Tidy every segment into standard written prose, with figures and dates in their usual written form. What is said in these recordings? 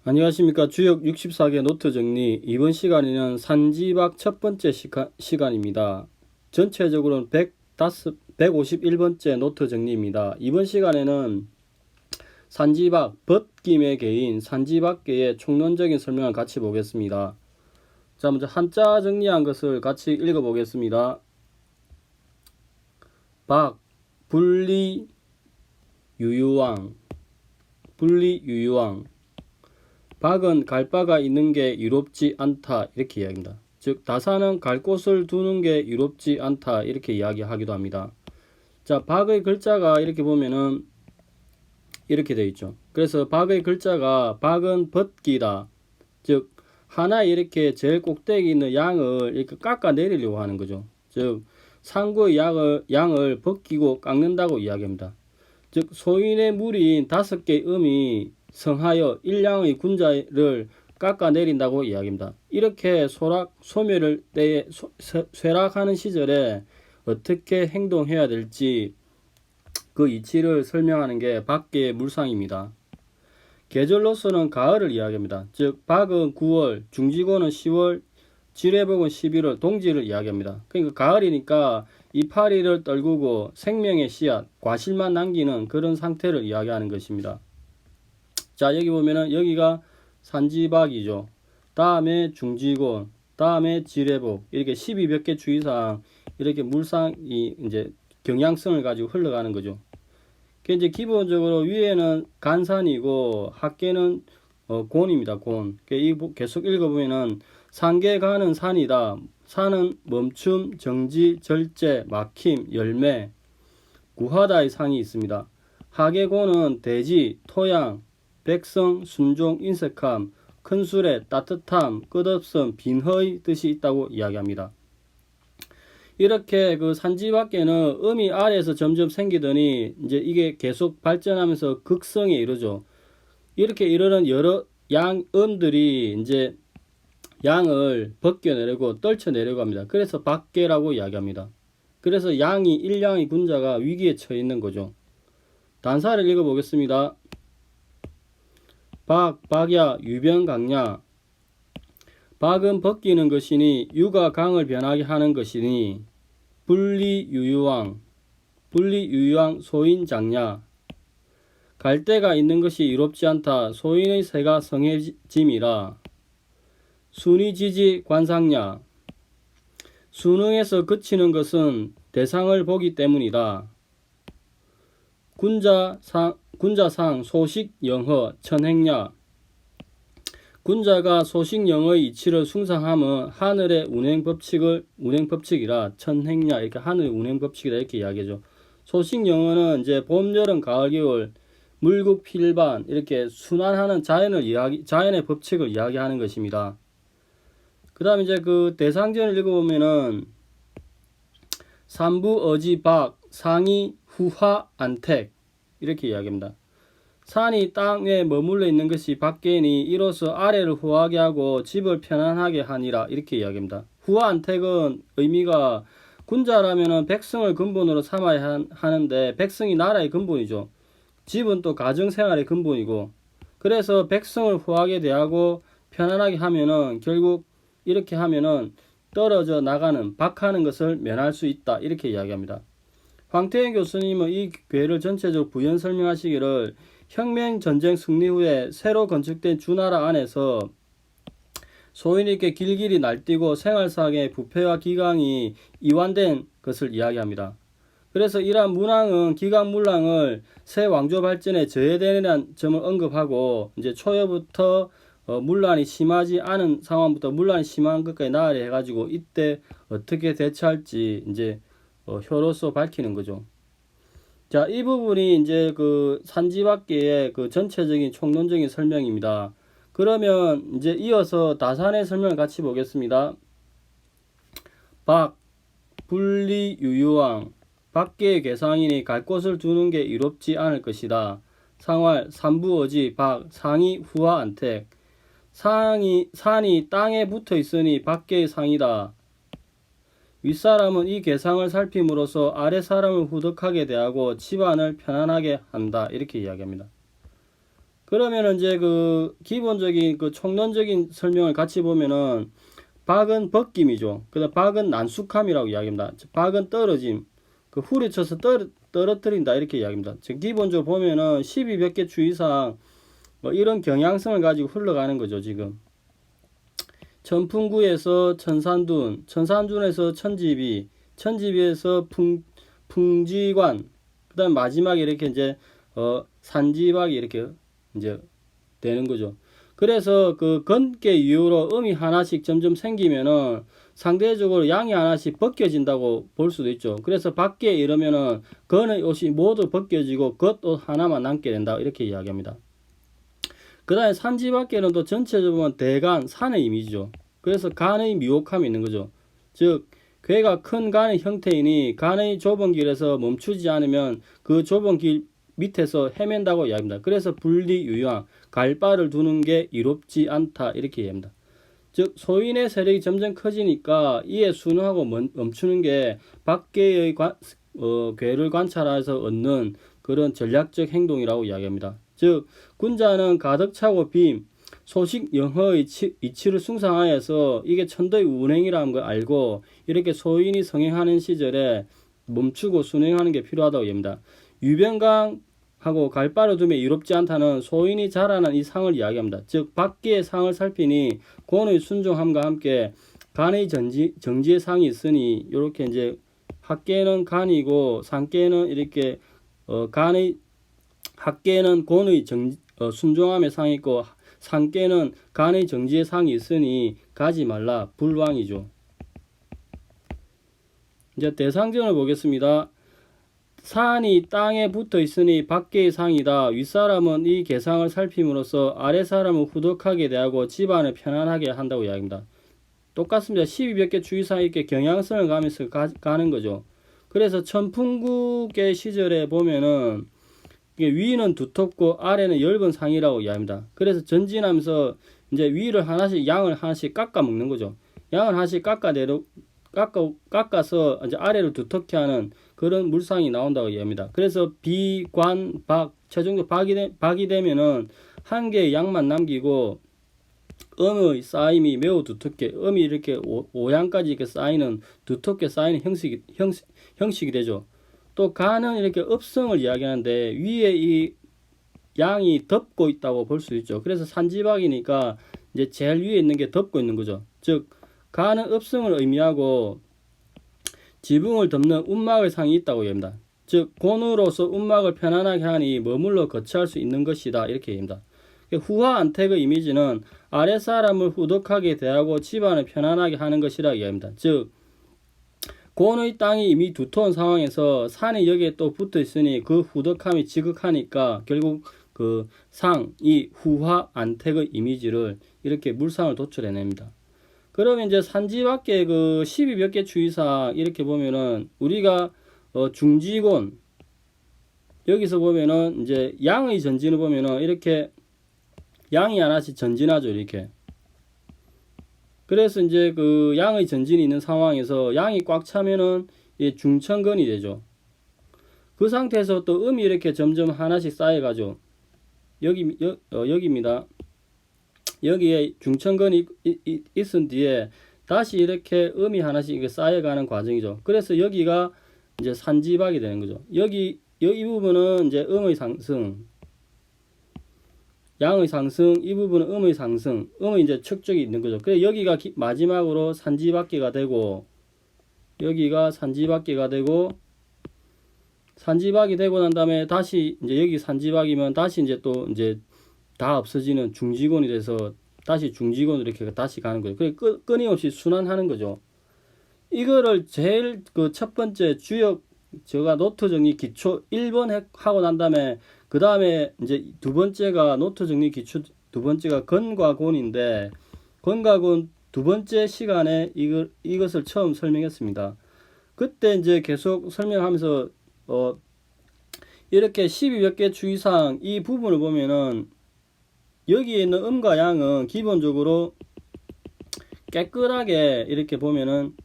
안녕하십니까. 주역 64개 노트 정리. 이번 시간에는 산지박 첫 번째 시간입니다. 전체적으로는 151번째 노트 정리입니다. 이번 시간에는 산지박, 벗김의 개인, 산지박계의 총론적인 설명을 같이 보겠습니다. 자, 먼저 한자 정리한 것을 같이 읽어보겠습니다. 박, 분리, 유유왕, 분리, 유유왕. 박은 갈 바가 있는 게 이롭지 않다, 이렇게 이야기합니다. 즉 다사는 갈 곳을 두는 게 이롭지 않다, 이렇게 이야기하기도 합니다. 자, 박의 글자가 이렇게 보면은 이렇게 되어 있죠. 그래서 박의 글자가 박은 벗기다, 즉 하나에 이렇게 제일 꼭대기 있는 양을 이렇게 깎아 내리려고 하는 거죠. 즉 상구의 양을 벗기고 깎는다고 이야기합니다. 즉 소인의 무리인 5개의 음이 성하여 일량의 군자를 깎아내린다고 이야기합니다. 이렇게 소멸을 때에 쇠락하는 시절에 어떻게 행동해야 될지 그 이치를 설명하는 게 박계의 물상입니다. 계절로서는 가을을 이야기합니다. 즉 박은 9월, 중지고는 10월, 지뢰복은 11월, 동지를 이야기합니다. 그러니까 가을이니까 이파리를 떨구고 생명의 씨앗, 과실만 남기는 그런 상태를 이야기하는 것입니다. 자, 여기 보면은 여기가 산지박이죠. 다음에 중지고, 다음에 지뢰복, 이렇게 12몇 개 주의사항, 이렇게 물상이 이제 경향성을 가지고 흘러가는 거죠. 이제 기본적으로 위에는 간산이고 학계는 곤입니다. 곤. 계속 읽어보면은 상계가는 산이다. 산은 멈춤, 정지, 절제, 막힘, 열매, 구하다의 상이 있습니다. 하계고는 대지, 토양, 백성, 순종, 인색함, 큰 술에 따뜻함, 끝없음, 빈허의 뜻이 있다고 이야기합니다. 이렇게 그 산지밖에는 음이 아래에서 점점 생기더니 이제 이게 계속 발전하면서 극성에 이르죠. 이렇게 이르는 여러 음들이 이제 양을 벗겨내려고 떨쳐내려고 합니다. 그래서 박계라고 이야기합니다. 그래서 일량의 군자가 위기에 처해 있는 거죠. 단사를 읽어보겠습니다. 박야, 유변강야. 박은 벗기는 것이니 유가 강을 변하게 하는 것이니 분리유유왕 소인장야. 갈 데가 있는 것이 이롭지 않다. 소인의 새가 성해짐이라. 순위지지 관상야. 수능에서 그치는 것은 대상을 보기 때문이다. 군자상 소식영허 천행야. 군자가 소식영의 이치를 숭상함은 하늘의 운행법칙이라 천행야, 이렇게 하늘의 운행법칙이라 이렇게 이야기하죠. 소식영어는 이제 봄, 여름, 가을, 겨울, 물국, 필반 이렇게 순환하는 자연의 법칙을 이야기하는 것입니다. 그 다음에 이제 그 대상전을 읽어보면은 삼부, 어지, 박, 상이, 후하, 안택 이렇게 이야기합니다. 산이 땅에 머물러 있는 것이 밖이니 이로써 아래를 후하게 하고 집을 편안하게 하니라 이렇게 이야기합니다. 후한택은 의미가 군자라면 백성을 근본으로 삼아야 하는데 백성이 나라의 근본이죠. 집은 또 가정생활의 근본이고, 그래서 백성을 후하게 대하고 편안하게 하면은 결국 이렇게 하면은 떨어져 나가는 박하는 것을 면할 수 있다 이렇게 이야기합니다. 황태현 교수님은 이 괴를 전체적으로 부연 설명하시기를 혁명전쟁 승리 후에 새로 건축된 주나라 안에서 소인에게 길길이 날뛰고 생활상의 부패와 기강이 이완된 것을 이야기합니다. 그래서 이러한 문왕은 기강문랑을 새 왕조 발전에 저해되는 점을 언급하고 이제 초여부터 문란이 심하지 않은 상황부터 문란이 심한 것까지 나아려 해가지고 이때 어떻게 대처할지 이제 효로서 밝히는 거죠. 자, 이 부분이 이제 그 산지박계의 그 전체적인 총론적인 설명입니다. 그러면 이제 이어서 다산의 설명을 같이 보겠습니다. 박, 분리, 유유왕. 박계의 개상이니 갈 곳을 두는 게 이롭지 않을 것이다. 상활, 삼부어지, 박, 상이, 후하, 안택. 산이 땅에 붙어 있으니 박계의 상이다. 윗사람은 이 개상을 살핌으로써 아랫사람을 후덕하게 대하고 집안을 편안하게 한다 이렇게 이야기합니다. 그러면은 이제 그 기본적인 그 총론적인 설명을 같이 보면은 박은 벗김이죠. 그다음 박은 난숙함이라고 이야기합니다. 박은 떨어짐. 그 후려쳐서 떨어뜨린다 이렇게 이야기합니다. 즉 기본적으로 보면은 12몇 개 주의사항 뭐 이런 경향성을 가지고 흘러가는 거죠, 지금. 천풍구에서 천산둔, 천산둔에서 천지비, 천지비에서 풍지관, 그다음 마지막에 이렇게 이제 산지박이 이렇게 이제 되는 거죠. 그래서 그 건께 이후로 음이 하나씩 점점 생기면은 상대적으로 양이 하나씩 벗겨진다고 볼 수도 있죠. 그래서 밖에 이러면은 건의 옷이 모두 벗겨지고 겉옷 하나만 남게 된다 이렇게 이야기합니다. 그 다음에 산지밖에는 또 전체적으로 보면 대간, 산의 이미지죠. 그래서 간의 미혹함이 있는 거죠. 즉 괴가 큰 간의 형태이니 간의 좁은 길에서 멈추지 않으면 그 좁은 길 밑에서 헤맨다고 이야기합니다. 그래서 분리유양, 갈바를 두는 게 이롭지 않다 이렇게 이야기합니다. 즉 소인의 세력이 점점 커지니까 이에 순응하고 멈추는 게 밖의 괴를 관찰해서 얻는 그런 전략적 행동이라고 이야기합니다. 즉 군자는 가득 차고 빔, 소식 영허의 이치를 숭상하여서 이게 천도의 운행이라는 걸 알고 이렇게 소인이 성행하는 시절에 멈추고 순행하는 게 필요하다고 합니다. 유병강하고 갈바를 두며 이롭지 않다는 소인이 자라난 이 상을 이야기합니다. 즉 밖의 상을 살피니 곤의 순종함과 함께 간의 정지의 상이 있으니 이렇게 이제 학계는 간이고 상계는 이렇게 간의 학계는 곤의 순종함의 상이 있고 상계는 간의 정지의 상이 있으니 가지 말라 불왕이죠. 이제 대상전을 보겠습니다. 산이 땅에 붙어 있으니 밖의 상이다. 윗사람은 이 계상을 살핌으로써 아랫사람을 후덕하게 대하고 집안을 편안하게 한다고 이야기합니다. 똑같습니다. 12몇 개 주의사항 이렇게 경향성을 가면서 가는 거죠. 그래서 천풍국의 시절에 보면은 위는 두텁고 아래는 엷은 상이라고 이야기합니다. 그래서 전진하면서 이제 위를 하나씩 양을 하나씩 깎아 먹는 거죠. 양을 하나씩 깎아서 이제 아래를 두텁게 하는 그런 물상이 나온다고 이야기합니다. 그래서 비, 관, 박, 최종적 박이 되면은 한 개의 양만 남기고 음의 쌓임이 매우 두텁게 음이 이렇게 5양까지 이렇게 쌓이는 두텁게 쌓이는 형식이 되죠. 또 간은 이렇게 업성을 이야기하는데 위에 이 양이 덮고 있다고 볼 수 있죠. 그래서 산지박이니까 이제 제일 위에 있는 게 덮고 있는 거죠. 즉 간은 업성을 의미하고 지붕을 덮는 움막의 상이 있다고 얘기합니다. 즉 곤으로서 움막을 편안하게 하니 머물러 거처할 수 있는 것이다 이렇게 얘기합니다. 후하 안택의 이미지는 아랫사람을 후덕하게 대하고 집안을 편안하게 하는 것이라 이야기합니다. 즉 곤의 땅이 이미 두터운 상황에서 산이 여기에 또 붙어 있으니 그 후덕함이 지극하니까 결국 그 이 후하 안택의 이미지를 이렇게 물상을 도출해냅니다. 그러면 이제 산지밖에 그 12몇 개 주의사항 이렇게 보면은 우리가 중지곤 여기서 보면은 이제 양의 전진을 보면은 이렇게 양이 하나씩 전진하죠 이렇게. 그래서 이제 그 양의 전진이 있는 상황에서 양이 꽉 차면은 중천건이 되죠. 그 상태에서 또 음이 이렇게 점점 하나씩 쌓여가죠. 여기입니다. 여기에 중천건이 있은 뒤에 다시 이렇게 음이 하나씩 이렇게 쌓여가는 과정이죠. 그래서 여기가 이제 산지박이 되는 거죠. 이 부분은 이제 음의 상승, 양의 상승, 이 부분은 음의 상승, 음의 이제 척적이 있는 거죠. 그래서 여기가 마지막으로 산지박기가 되고, 여기가 산지박기가 되고, 산지박이 되고 난 다음에 다시 이제 여기 산지박이면 다시 이제 또 이제 다 없어지는 중지곤이 돼서 다시 중지곤으로 이렇게 다시 가는 거예요. 그래 끊임없이 순환하는 거죠. 이거를 제일 그 첫 번째 주역 제가 노트 정리 기초 1번 하고 난 다음에 그 다음에 이제 두 번째가 노트 정리 기초 두 번째가 건과 곤인데 건과 곤 두 번째 시간에 이것을 처음 설명했습니다. 그때 이제 계속 설명하면서 이렇게 12몇 개 주의사항 이 부분을 보면은 여기에 있는 음과 양은 기본적으로 깨끗하게 이렇게 보면은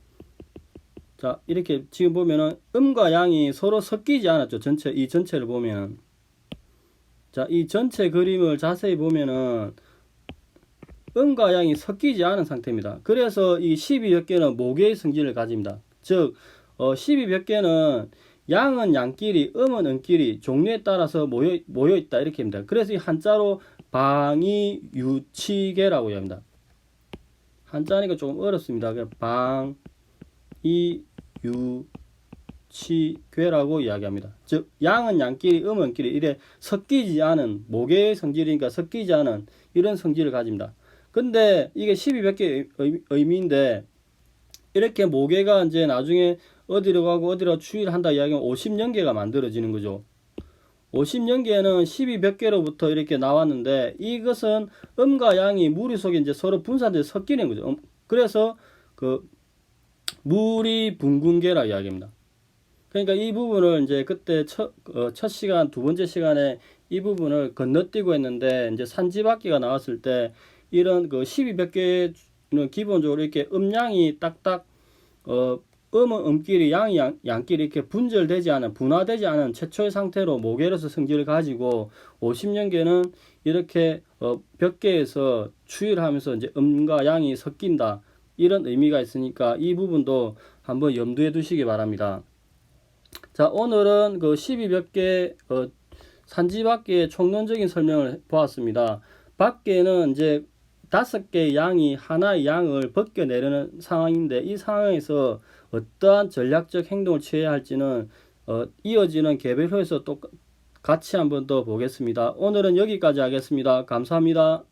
자 이렇게 지금 보면은 음과 양이 서로 섞이지 않았죠. 이 전체를 보면은 자, 이 전체 그림을 자세히 보면은 음과 양이 섞이지 않은 상태입니다. 그래서 이 12몇 개는 모계의 성질을 가집니다. 즉 12몇 개는 양은 양끼리, 음은 음끼리 종류에 따라서 모여 있다 이렇게 합니다. 그래서 이 한자로 방이유치계라고 합니다. 한자니까 조금 어렵습니다. 방이유치괴라고 이야기합니다. 즉 양은 양끼리, 음은 음끼리 이래 섞이지 않은 모계의 성질이니까 섞이지 않은 이런 성질을 가집니다. 근데 이게 12몇 개 의미인데 이렇게 모계가 이제 나중에 어디로 가고 어디로 추이를 한다 이야기하면 50연계가 만들어지는 거죠. 50연계는 12몇 개로부터 이렇게 나왔는데 이것은 음과 양이 무리 속에 이제 서로 분산돼서 섞이는 거죠. 그래서 그 무리 분군계라 이야기합니다. 그러니까 이 부분을 이제 그때 첫 시간, 두 번째 시간에 이 부분을 건너뛰고 했는데 이제 산지박기가 나왔을 때 이런 그 12몇 개는 기본적으로 이렇게 음양이 딱딱 음은 음끼리 양이 양끼리 이렇게 분절되지 않은 분화되지 않은 최초의 상태로 모계로서 성질을 가지고 50년계는 이렇게 몇 개에서 추이를 하면서 이제 음과 양이 섞인다 이런 의미가 있으니까 이 부분도 한번 염두에 두시기 바랍니다. 자, 오늘은 그 12몇 개 산지박계의 총론적인 설명을 보았습니다. 밖에는 이제 5개의 양이 하나의 양을 벗겨내려는 상황인데 이 상황에서 어떠한 전략적 행동을 취해야 할지는 이어지는 개별호에서 또 같이 한번 더 보겠습니다. 오늘은 여기까지 하겠습니다. 감사합니다.